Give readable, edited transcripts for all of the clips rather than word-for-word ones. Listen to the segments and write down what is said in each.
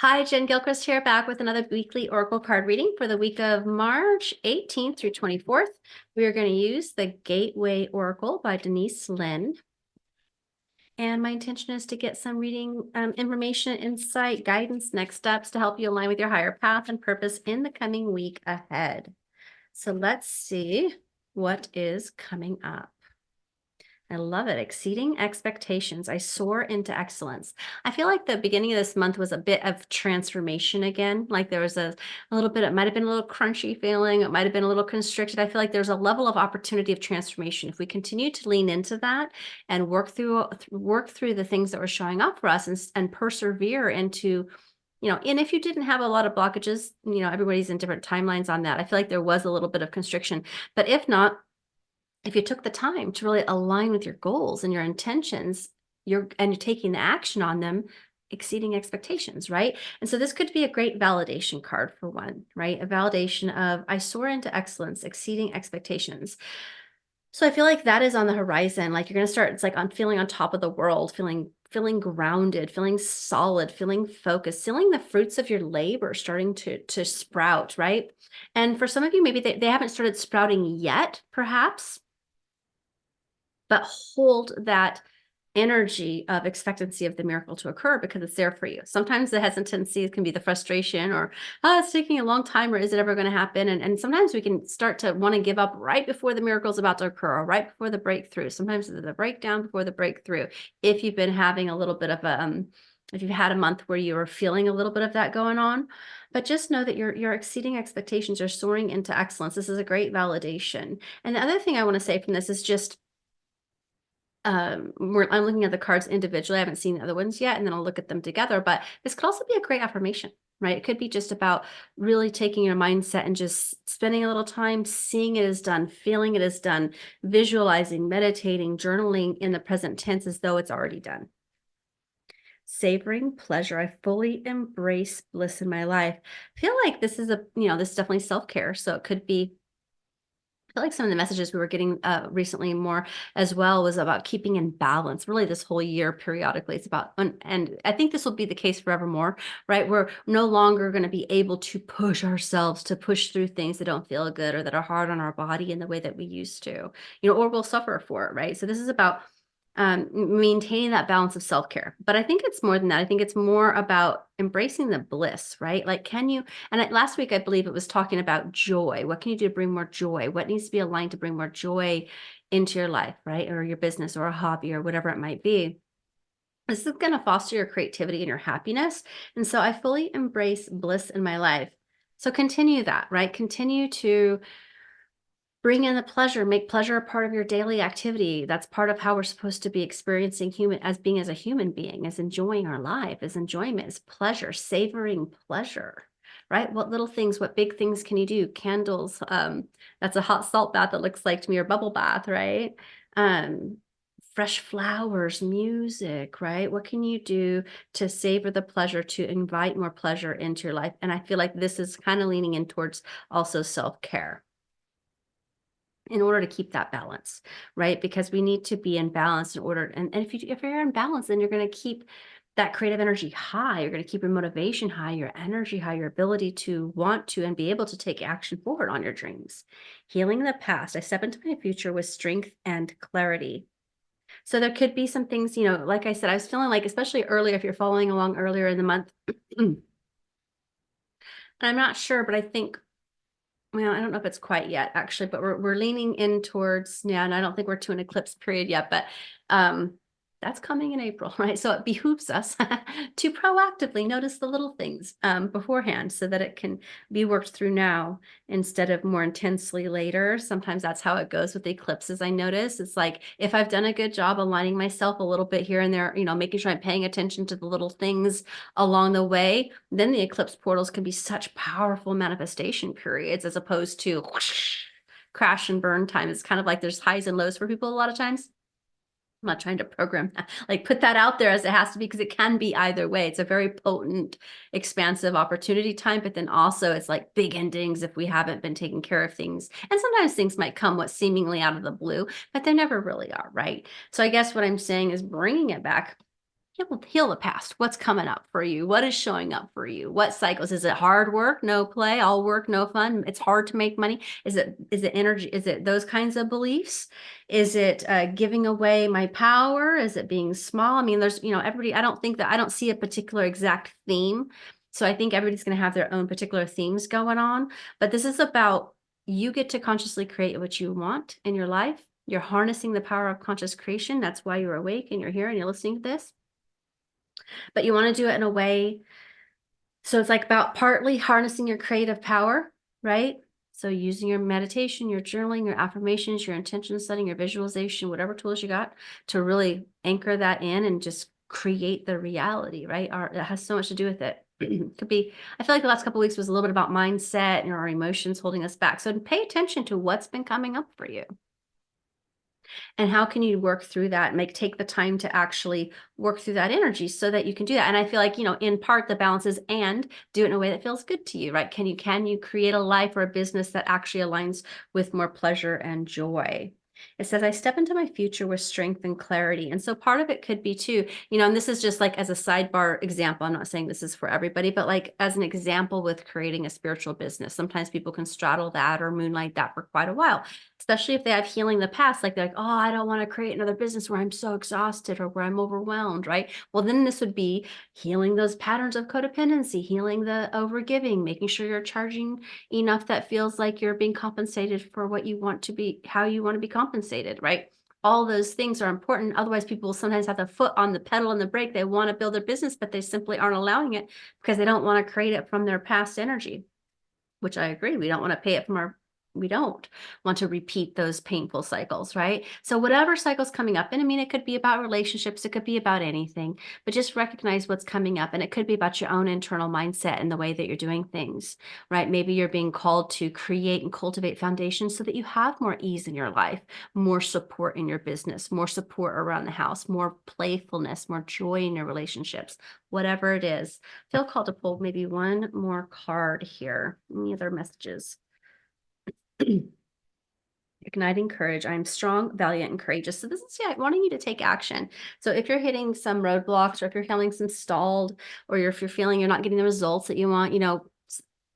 Hi, Jen Gilchrist here, back with another weekly Oracle card reading for the week of March 18th through 24th. We are going to use the Gateway Oracle by Denise Lynn. And my intention is to get some reading information, insight, guidance, next steps to help you align with your higher path and purpose in the coming week ahead. So let's see what is coming up. I love it. Exceeding expectations. I soar into excellence. I feel like the beginning of this month was a bit of transformation again. Like there was a little bit, it might have been a little crunchy feeling. It might have been a little constricted. I feel like there's a level of opportunity of transformation. If we continue to lean into that and work through the things that were showing up for us and persevere into, and if you didn't have a lot of blockages, everybody's in different timelines on that. I feel like there was a little bit of constriction, but if you took the time to really align with your goals and your intentions, you're taking the action on them, exceeding expectations, right? And so this could be a great validation card for one, right? A validation of I soar into excellence, exceeding expectations. So I feel like that is on the horizon. Like you're going to start, it's like on feeling on top of the world, feeling grounded, feeling solid, feeling focused, feeling the fruits of your labor starting to sprout, right? And for some of you, maybe they haven't started sprouting yet, perhaps, but hold that energy of expectancy of the miracle to occur because it's there for you. Sometimes the hesitancy can be the frustration or, oh, it's taking a long time, or is it ever going to happen? And sometimes we can start to want to give up right before the miracle is about to occur or right before the breakthrough. Sometimes it's the breakdown before the breakthrough. If you've been having a little bit of if you've had a month where you are feeling a little bit of that going on, but just know that you're exceeding expectations, you're soaring into excellence. This is a great validation. And the other thing I want to say from this is just, I'm looking at the cards individually. I haven't seen the other ones yet, and then I'll look at them together. But this could also be a great affirmation, right? It could be just about really taking your mindset and just spending a little time seeing it as done, feeling it as done, visualizing, meditating, journaling in the present tense as though it's already done. Savoring pleasure. I fully embrace bliss in my life. I feel like this is this is definitely self-care. So it could be, feel like some of the messages we were getting recently more as well was about keeping in balance. Really, this whole year periodically, it's about, and I think this will be the case forevermore, right? We're no longer going to be able to push ourselves to push through things that don't feel good or that are hard on our body in the way that we used to, or we'll suffer for it, right? So this is about maintaining that balance of self-care. But I think it's more than that. I think it's more about embracing the bliss, right? Like, last week, I believe it was talking about joy. What can you do to bring more joy? What needs to be aligned to bring more joy into your life, right? Or your business or a hobby or whatever it might be. This is going to foster your creativity and your happiness. And so I fully embrace bliss in my life. So continue that, right? Continue to bring in the pleasure, make pleasure a part of your daily activity. That's part of how we're supposed to be experiencing being as a human being, as enjoying our life, as enjoyment, as pleasure, savoring pleasure, right? What little things, what big things can you do? Candles, that's a hot salt bath that looks like to me, or bubble bath, right? Fresh flowers, music, right? What can you do to savor the pleasure, to invite more pleasure into your life? And I feel like this is kind of leaning in towards also self-care in order to keep that balance, right? Because we need to be in balance in order. And if you're in balance, then you're going to keep that creative energy high. You're going to keep your motivation high, your energy high, your ability to want to and be able to take action forward on your dreams. Healing the past. I step into my future with strength and clarity. So there could be some things, like I said, I was feeling like, especially earlier, if you're following along earlier in the month, and I'm not sure, but I think, well, I don't know if it's quite yet, actually, but we're leaning in towards, yeah, and I don't think we're to an eclipse period yet, but that's coming in April, right? So it behooves us to proactively notice the little things beforehand so that it can be worked through now instead of more intensely later. Sometimes that's how it goes with the eclipses, I notice. It's like, if I've done a good job aligning myself a little bit here and there, making sure I'm paying attention to the little things along the way, then the eclipse portals can be such powerful manifestation periods as opposed to whoosh, crash and burn time. It's kind of like there's highs and lows for people a lot of times. I'm not trying to program that, like put that out there as it has to be, because it can be either way. It's a very potent, expansive opportunity time, but then also it's like big endings if we haven't been taking care of things. And sometimes things might come what seemingly out of the blue, but they never really are, right? So I guess what I'm saying is bringing it back Heal the past. What's coming up for you? What is showing up for you? What cycles? Is it hard work, no play, all work, no fun? It's hard to make money. Is it energy? Is it those kinds of beliefs? Is it giving away my power? Is it being small? I mean, there's, everybody, I don't see a particular exact theme. So I think everybody's going to have their own particular themes going on. But this is about you get to consciously create what you want in your life. You're harnessing the power of conscious creation. That's why you're awake and you're here and you're listening to this. But you want to do it in a way. So it's like about partly harnessing your creative power, right? So using your meditation, your journaling, your affirmations, your intention setting, your visualization, whatever tools you got to really anchor that in and just create the reality, right? It has so much to do with it. Could be, I feel like the last couple of weeks was a little bit about mindset and our emotions holding us back. So pay attention to what's been coming up for you. And how can you work through that and take the time to actually work through that energy so that you can do that? And I feel like, in part the balance is and do it in a way that feels good to you, right? Can you create a life or a business that actually aligns with more pleasure and joy? It says, I step into my future with strength and clarity. And so part of it could be too, and this is just like as a sidebar example. I'm not saying this is for everybody, but like as an example with creating a spiritual business, sometimes people can straddle that or moonlight that for quite a while, especially if they have healing the past. Like they're like, oh, I don't want to create another business where I'm so exhausted or where I'm overwhelmed, right? Well, then this would be healing those patterns of codependency, healing the overgiving, making sure you're charging enough that feels like you're being compensated for what you want to be, how you want to be compensated, right? All those things are important. Otherwise, people will sometimes have the foot on the pedal and the brake. They want to build their business, but they simply aren't allowing it because they don't want to create it from their past energy, which I agree. We don't want to pay it from we don't want to repeat those painful cycles, right? So whatever cycle's coming up, and I mean, it could be about relationships, it could be about anything, but just recognize what's coming up. And it could be about your own internal mindset and the way that you're doing things, right? Maybe you're being called to create and cultivate foundations so that you have more ease in your life, more support in your business, more support around the house, more playfulness, more joy in your relationships, whatever it is. Feel called to pull maybe one more card here. Any other messages? Igniting courage. I am strong, valiant, and courageous. So this is wanting you to take action. So if you're hitting some roadblocks, or if you're feeling some stalled, or if you're feeling you're not getting the results that you want,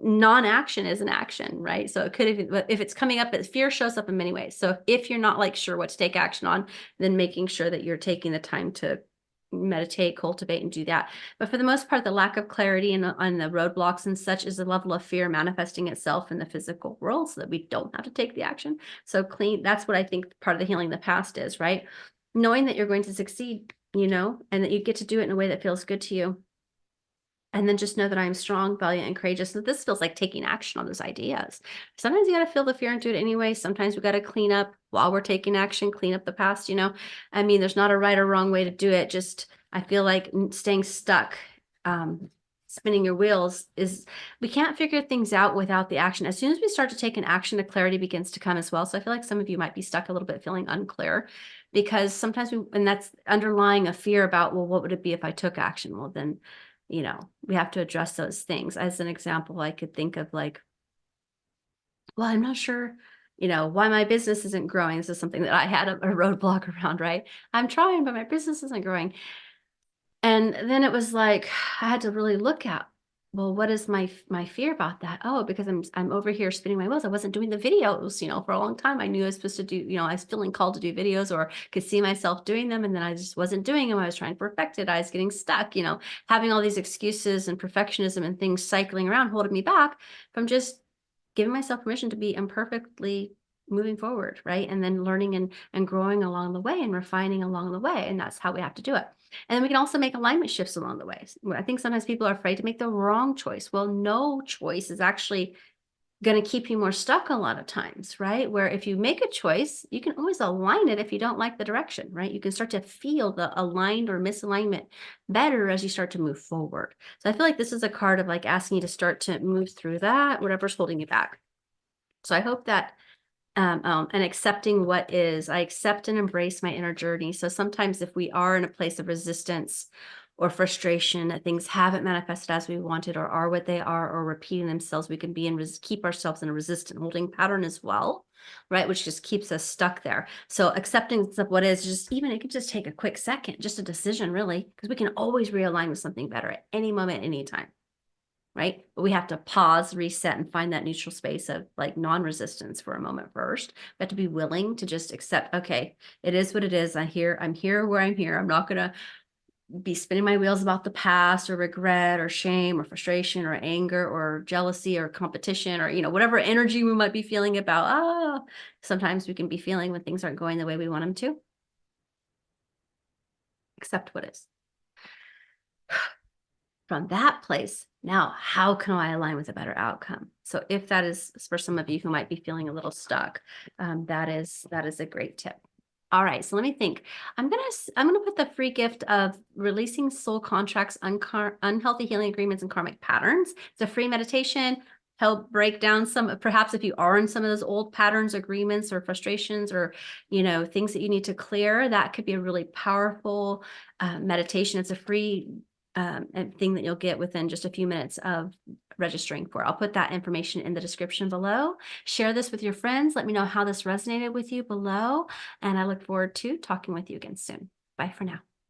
non-action is an action, right? So it could, if it's coming up, fear shows up in many ways. So if you're not like sure what to take action on, then making sure that you're taking the time to meditate, cultivate, and do that. But for the most part, the lack of clarity on the roadblocks and such is a level of fear manifesting itself in the physical world so that we don't have to take the action. So that's what I think part of the healing the past is, right? Knowing that you're going to succeed, and that you get to do it in a way that feels good to you. And then just know that I am strong, valiant, and courageous. So this feels like taking action on those ideas. Sometimes you got to feel the fear and do it anyway. Sometimes we got to clean up while we're taking action, clean up the past, I mean, there's not a right or wrong way to do it. Just, I feel like staying stuck, spinning your wheels we can't figure things out without the action. As soon as we start to take an action, the clarity begins to come as well. So I feel like some of you might be stuck a little bit feeling unclear because sometimes and that's underlying a fear about, well, what would it be if I took action? Well, then, we have to address those things. As an example, I could think of like, well, I'm not sure, why my business isn't growing. This is something that I had a roadblock around, right? I'm trying, but my business isn't growing. And then it was like, I had to really look at, well, what is my fear about that? Oh, because I'm over here spinning my wheels. I wasn't doing the videos, for a long time. I knew I was supposed to do, I was feeling called to do videos or could see myself doing them. And then I just wasn't doing them. I was trying to perfect it. I was getting stuck, having all these excuses and perfectionism and things cycling around, holding me back from just giving myself permission to be imperfectly moving forward, right? And then learning and growing along the way and refining along the way. And that's how we have to do it. And then we can also make alignment shifts along the way. I think sometimes people are afraid to make the wrong choice. Well, no choice is actually going to keep you more stuck a lot of times, right? Where if you make a choice, you can always align it if you don't like the direction, right? You can start to feel the aligned or misalignment better as you start to move forward. So I feel like this is a card of like asking you to start to move through that, whatever's holding you back. So I hope that and accepting what is. I accept and embrace my inner journey. So sometimes if we are in a place of resistance or frustration that things haven't manifested as we wanted or are what they are or repeating themselves, we can be keep ourselves in a resistant holding pattern as well. right? Which just keeps us stuck there. So acceptance of what is, just even, it could just take a quick second, just a decision really, because we can always realign with something better at any moment, anytime, right? But we have to pause, reset, and find that neutral space of like non-resistance for a moment first. We have to be willing to just accept, okay, it is what it is. I'm here where I'm here. I'm not going to be spinning my wheels about the past or regret or shame or frustration or anger or jealousy or competition or, whatever energy we might be feeling about, sometimes we can be feeling when things aren't going the way we want them to. Accept what is. From that place, now, how can I align with a better outcome? So if that is for some of you who might be feeling a little stuck, that is a great tip. All right, so let me think. I'm gonna put the free gift of releasing soul contracts, unhealthy healing agreements, and karmic patterns. It's a free meditation. Help break down some, perhaps if you are in some of those old patterns, agreements, or frustrations, or things that you need to clear. That could be a really powerful meditation. It's a free thing that you'll get within just a few minutes of registering for. I'll put that information in the description below. Share this with your friends. Let me know how this resonated with you below. And I look forward to talking with you again soon. Bye for now.